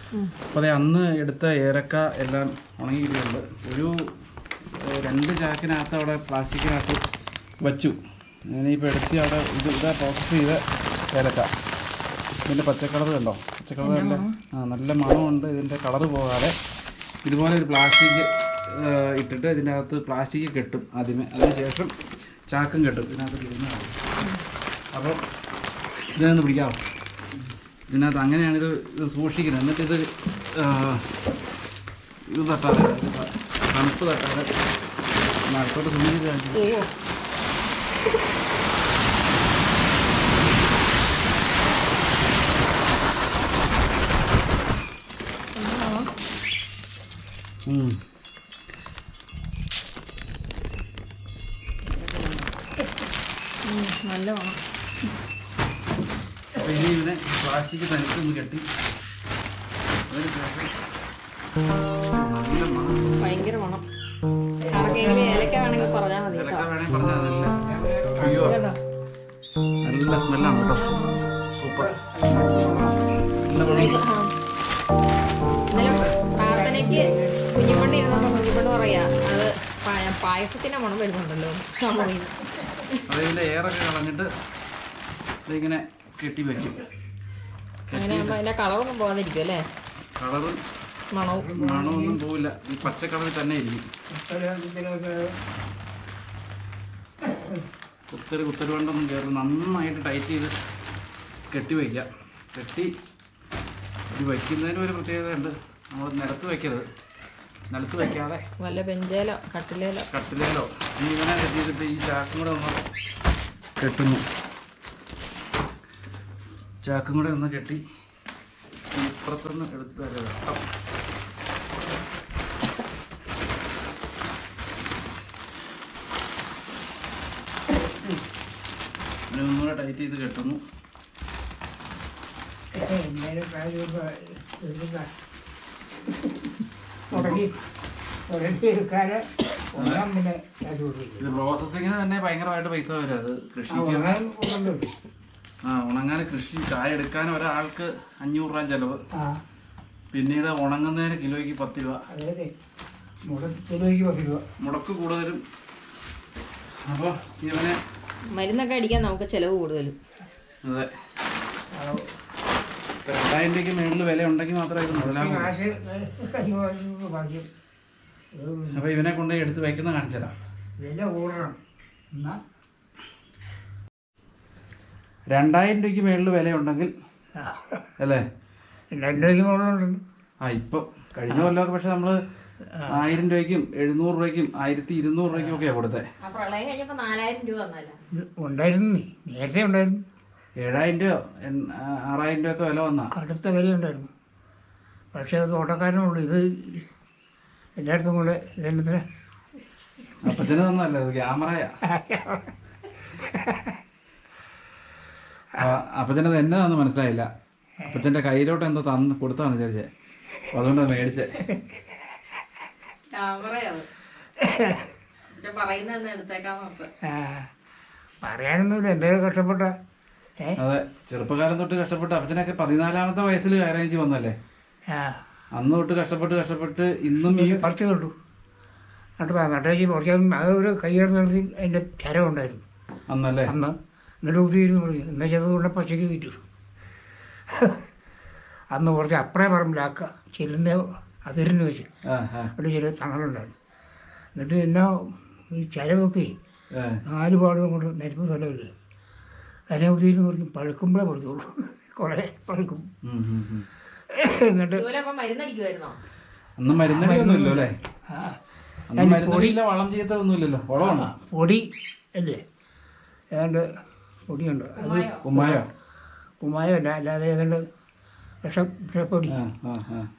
അപ്പോൾ അതെ അന്ന് എടുത്ത ഏലക്ക എല്ലാം ഉണങ്ങിയിട്ടുണ്ട്. ഒരു 2 ചാക്കിനകത്ത് അവിടെ പ്ലാസ്റ്റിക്കിനകത്ത് വച്ചു. ഞാനിപ്പോൾ എടുത്ത് അവിടെ ഇതാ പ്രോസസ്സ് ചെയ്ത ഏലക്ക. ഇതിൻ്റെ പച്ചക്കളർ കണ്ടോ? പച്ചക്കളർ നല്ല മണമുണ്ട്. ഇതിൻ്റെ കളറ് പോകാതെ ഇതുപോലെ ഒരു പ്ലാസ്റ്റിക് ഇട്ടിട്ട് ഇതിൻ്റെ അകത്ത് പ്ലാസ്റ്റിക് കെട്ടും ആദ്യമേ. അതിനുശേഷം ചാക്കും കെട്ടും ഇതിനകത്ത് ഇടുന്നതാണ്. അപ്പം ഇതിനൊന്ന് പിടിക്കാമോ? ഇതിനകത്ത് അങ്ങനെയാണ് ഇത് സൂക്ഷിക്കുന്നത്. എന്നിട്ടിത് ഇത് തട്ടാതെ തണുപ്പ് തട്ടാതെ അടുത്തോട്ട് സൂക്ഷിച്ച് നല്ല മണം. അപ്പോൾ ഇനി ഇതിനെ പ്ലാസ്റ്റിക് തനിക്കൊന്ന് കെട്ടി ഭയങ്കര മണം. ആർക്കെങ്കിലും ഏലക്ക വേണമെങ്കിൽ പറഞ്ഞാൽ മതി. അയ്യോ നല്ല സ്മെല്ലാണ് കേട്ടോ. സൂപ്പർ. ഇന്നലെ പ്രാർത്ഥനയ്ക്ക് കുഞ്ഞിപ്പണ്ട് ഇരുന്നപ്പോൾ കുഞ്ഞിപ്പണ്ട് പറയാ അത് പായസത്തിന്റെ മണം വരുന്നുണ്ടല്ലോ. അതിൻ്റെ എയറൊക്കെ കളഞ്ഞിട്ട് ഇതിങ്ങനെ കെട്ടി വയ്ക്കും. അങ്ങനെ ആകുമ്പോൾ അതിൻ്റെ കളറൊന്നും പോകാതിരിക്കും അല്ലേ? കളറും മണമൊന്നും പോവില്ല. ഈ പച്ച കളറിൽ തന്നെ ഇരിക്കും. കുത്തരി കൊണ്ടൊന്നും കയറി നന്നായിട്ട് ടൈറ്റ് ചെയ്ത് കെട്ടി വയ്ക്കാം. കെട്ടി ഇത് വയ്ക്കുന്നതിന് ഒരു പ്രത്യേകതയുണ്ട്. നമ്മൾ നിലത്ത് വയ്ക്കരുത്. നിലത്ത് വയ്ക്കാതെ വല്ല ബെഞ്ചേലോ കട്ടിലേലോ ഇങ്ങനെ കെട്ടി ചെയ്തിട്ട് ഈ ചാക്കും കൂടെ ഒന്ന് കെട്ടുന്നു. ചാക്കും കൂടെ ഒന്ന് കെട്ടി ഇപ്പുറത്തുനിന്ന് എടുത്ത് വെട്ടാം. ഒന്നുകൂടെ ടൈറ്റ് ചെയ്ത് കെട്ടുന്നു. ഇത് പ്രോസസ്സിങ്ങിന് തന്നെ ഭയങ്കരമായിട്ട് പൈസ വരും. അത് കൃഷിക്ക് ഉണങ്ങാൻ കൃഷി ചായ എടുക്കാൻ ഒരാൾക്ക് 500 രൂപ ചെലവ്. പിന്നീട് ഉണങ്ങുന്നതിന് കിലോയ്ക്ക് 10 രൂപ. മുടക്ക് കൂടുതലും. അപ്പോൾ ഇവനെ മരുന്നൊക്കെ അടിക്കാൻ നമുക്ക് ചെലവ് കൂടുതലും. അതെ 2000 രൂപയ്ക്ക് മേളിൽ വില ഉണ്ടെങ്കിൽ മാത്രമേ ഇത് മുതലാകൂ. അപ്പോൾ ഇവനെ കൊണ്ടുപോയി എടുത്ത് വയ്ക്കുന്ന കാണിച്ചുതരാം. 2000 രൂപയ്ക്ക് മേളിൽ വില ഉണ്ടെങ്കിൽ അല്ലേ? 2000 രൂപയ്ക്ക് മുകളിലുണ്ട്. ഇപ്പം കഴിഞ്ഞ കൊല്ലമൊക്കെ പക്ഷെ നമ്മൾ 1000 രൂപയ്ക്കും 700 രൂപയ്ക്കും 1200 രൂപയ്ക്കും ഒക്കെയാണ് കൊടുത്തത്. ഉണ്ടായിരുന്നു, നേരത്തെ ഉണ്ടായിരുന്നു. 7000 രൂപ 6000 രൂപ ഒക്കെ വില വന്നാ കടുത്ത വില ഉണ്ടായിരുന്നു. പക്ഷേ അത് തോട്ടക്കാരനുള്ളൂ. ഇത് എല്ലായിടത്തും കൂടെ ഇതെന്നത്തിന് അപ്പച്ചന് തന്നല്ലേ? അത് ക്യാമറയാ. അപ്പച്ചനത് എന്നതാന്ന് മനസ്സിലായില്ല. അപ്പച്ചൻ്റെ കയ്യിലോട്ട് എന്തോ തന്ന് കൊടുത്താന്ന് വിചാരിച്ചേ. അതുകൊണ്ടാണ് മേടിച്ചേ. പറയാനൊന്നുമില്ല, എന്തെങ്കിലും കഷ്ടപ്പെട്ട. അതെ, ചെറുപ്പകാലം തൊട്ട് കഷ്ടപ്പെട്ട് അപ്പച്ചനൊക്കെ 14ാമത്തെ വയസ്സിൽ അറേഞ്ച് വന്നല്ലേ. അന്ന് തൊട്ട് കഷ്ടപ്പെട്ട് ഇന്നും ഈ പറിച്ചു കിട്ടു നട്ടേക്ക് പറിക്കാൻ. അത് ഒരു കൈയ്യടന്ന് നടത്തി അതിൻ്റെ ചരം ഉണ്ടായിരുന്നു അന്നല്ലേ. അന്ന് എന്നിട്ട് കുത്തിയിരുന്നു പറയും. എന്നാൽ ചെറുത് കൊണ്ട് പച്ചയ്ക്ക് വിറ്റു. അന്ന് കുറച്ച് അപ്പറേ പറമ്പിലാക്കുക ചെല്ലുന്ന അതിരിന് വെച്ച് അവിടെ ചെറിയ തണലുണ്ടായിരുന്നു. എന്നിട്ട് എന്നാ ഈ ചരമൊക്കെ 4 പാടും കൊണ്ട് നിരപ്പ് സ്ഥലമില്ല. അതിനെ കുത്തിയിരുന്ന് പറിക്കും. പഴുക്കുമ്പോഴേ പറിക്കുള്ളൂ. കുറേ പഴുക്കും. എന്നിട്ട് അന്ന് മരുന്നടിയൊന്നുമില്ലോ അല്ലേ? വളം ചെയ്തൊന്നുമില്ലല്ലോ. വളമാണോ? പൊടി അല്ലേ? ഏതാണ്ട് പൊടിയുണ്ട്. അത് കുമ്മായോ അല്ല, അല്ലാതെ ഏതാണ്ട് വിഷപ്പൊടി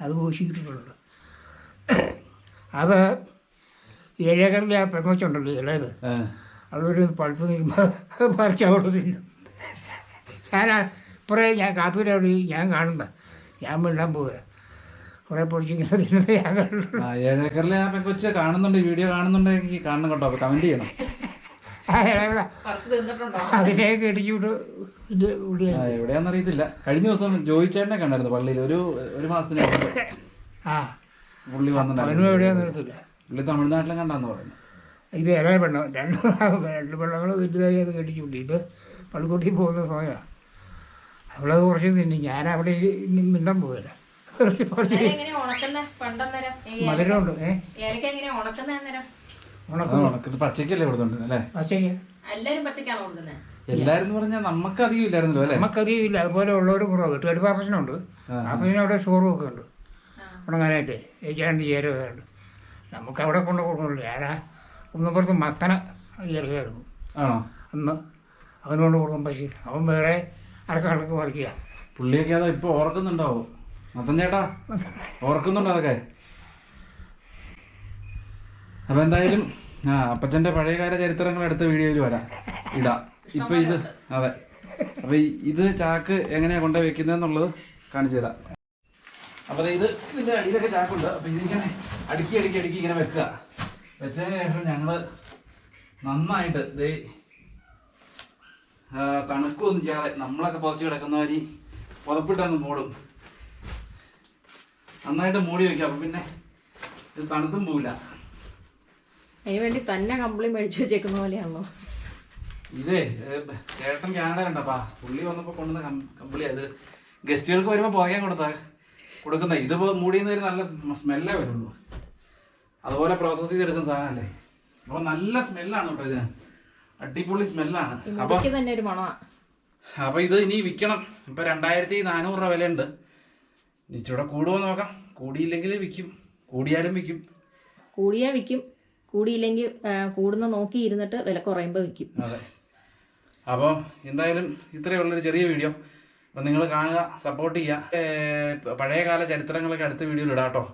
അത് പൂശിക്കിട്ടിട്ടുണ്ട്. അത് 7 ഏക്കറിൽ ആ പെങ്ങച്ചുണ്ടല്ലോ ഇളയത്, അതൊരു പഴുത്ത് നിൽക്കുമ്പോൾ പറിച്ച് അവിടെ തിന്നും. ഞാൻ കാപ്പിയുടെ അവിടെ ഞാൻ കാണുമ്പോൾ ഞാൻ മിണ്ടാൻ പോവുക. കുറേ പൊടിച്ചിങ്ങനെ തിന്നത് ഞാൻ കണ്ടു. 7 ഏക്കറിലെ ആ പെങ്കൊച്ച് കാണുന്നുണ്ട്, വീഡിയോ കാണുന്നുണ്ടെങ്കിൽ കാണണം കേട്ടോ. കമൻറ്റ് ചെയ്യണം. ഇളവിള പറിച്ച് തിന്നിട്ടുണ്ടോ? അതിലേക്ക് ഇടിച്ചുവിട്ട് ഇത് ഇവിടെ എവിടെയാണെന്ന് അറിയത്തില്ല. കഴിഞ്ഞ ദിവസം ജോയിച്ചേട്ടനെ കണ്ടായിരുന്നു പള്ളിയിൽ ഒരു മാസത്തിന് മുമ്പ്. ആ പുള്ളി അവനും വന്നിട്ടുണ്ടായിരുന്നു. എവിടെയാന്ന് അറിയത്തില്ല. പുള്ളി തമിഴ്നാട്ടിലും കണ്ടാന്ന് പറയുന്നു. ഇത് ഇളയ പെണ്ണ് രണ്ട് പെണ്ണുങ്ങൾ വലുതായി അത് കെട്ടിച്ചുവിട്ടു. ഇത് പള്ളിക്കൂട്ടി പോകുന്ന സമയമാണ്. അവളത് കുറച്ച് തിന്നി. ഞാൻ അവിടെ ഇനി മിണ്ടാൻ പോകില്ല. കുറച്ച് എങ്ങനെയാ ഉണക്കുന്ന പണ്ടന്നേരം? മധുരമുണ്ട്. ഏലക്ക എങ്ങനെയാ ഉണക്കുന്ന അന്നേരം? ഉണക്കുന്നു പച്ചക്കല്ലേ കൊടുത്തോണ്ട് അല്ലേ? പച്ചയ്ക്ക് എല്ലാരും പച്ചക്കാണോ കൊടുക്കുന്നത്? എല്ലാരും പറഞ്ഞാൽ നമുക്ക് അധികം ഇല്ലായിരുന്നല്ലോ അല്ലേ? നമുക്കറിയില്ല. അതുപോലെ ഉള്ളവരും കുറവ്. വീട്ടുകാർ പ്രശ്നമുണ്ട്. അപ്പം അവിടെ ഷോറും ഒക്കെ ഉണ്ട് ഉണങ്ങാനായിട്ട്. ഏച്ചാണ്ട് ചേരുക ഉണ്ട്. നമുക്ക് അവിടെ കൊണ്ട് കൊടുക്കണില്ല. ഞാനാ ഒന്നപ്പുറത്ത് മത്തന ഇറക്കിയായിരുന്നു ആണോ? അന്ന് അവനോട് കൊടുക്കും. പക്ഷേ അവൻ വേറെ അടക്കടക്ക് പറിക്കുക. പുള്ളിയൊക്കെ അതാ ഇപ്പൊ ഓർക്കുന്നുണ്ടാവോ? മത്തൻ ചേട്ടാ ഓർക്കുന്നുണ്ടോ അതൊക്കെ? അപ്പൊ എന്തായാലും അപ്പച്ചന്റെ പഴയകാല ചരിത്രങ്ങൾ അടുത്ത വീഡിയോയിൽ ഇടാം. ഇപ്പൊ ഇത് അതെ. അപ്പൊ ഇത് ചാക്ക് എങ്ങനെയാ കൊണ്ടു വെക്കുന്നതെന്നുള്ളത് കാണിച്ചു തരാം. അപ്പൊ ഇതിന്റെ അടിയിലൊക്കെ ചാക്കുണ്ട്. അപ്പൊ ഇതിങ്ങനെ അടുക്കി ഇങ്ങനെ വെക്കുക. വെച്ചതിന് ശേഷം ഞങ്ങള് നന്നായിട്ട് തണുക്കൊന്നും ചെയ്യാതെ നമ്മളൊക്കെ പുറത്ത് കിടക്കുന്ന വരി പുതപ്പിട്ടൊന്ന് മൂടും. നന്നായിട്ട് മൂടി വെക്കുക. അപ്പൊ പിന്നെ ഇത് തണുത്തും പോവില്ല. അതിന് വേണ്ടി തന്നെ കമ്പിളി മേടിച്ചു വെച്ചേക്കുന്ന പോലെയാണല്ലോ ഇതേ. ചേട്ടൻ കാനഡ കണ്ടപ്പാ പുള്ളി വന്നപ്പോ കൊണ്ടുവന്ന കമ്പിളി. അത് ഗസ്റ്റുകൾക്ക് വരുമ്പോ പോകാൻ കൊടുക്കുന്ന. ഇത് മൂടിയെന്ന് ഒരു നല്ല സ്മെല്ലേ വരുള്ളൂ. അതുപോലെ പ്രോസസ് ചെയ്തെടുക്കുന്ന സാധനമല്ലേ. അപ്പൊ നല്ല സ്മെല്ലാണ് കേട്ടോ ഇത്. അടിപൊളി സ്മെല്ലാണ്. അപ്പൊ തന്നെ ഒരു മണമാ. അപ്പൊ ഇത് ഇനി വിൽക്കണം. ഇപ്പൊ 2400 രൂപ വിലയുണ്ട്. ഇച്ചിവിടെ കൂടുമോ നോക്കാം. കൂടിയില്ലെങ്കിൽ വിൽക്കും. കൂടിയാലും വിൽക്കും. കൂടിയാ വിൽക്കും. കൂടിയില്ലെങ്കിൽ കൂടുന്ന നോക്കി ഇരുന്നിട്ട് വില കുറയുമ്പോൾ വിൽക്കും. അതെ. അപ്പോൾ എന്തായാലും ഇത്രയേ ഉള്ളൊരു ചെറിയ വീഡിയോ. അപ്പം നിങ്ങൾ കാണുക, സപ്പോർട്ട് ചെയ്യുക. പഴയകാല ചരിത്രങ്ങളൊക്കെ അടുത്ത വീഡിയോയിൽ ഇടാം കേട്ടോ.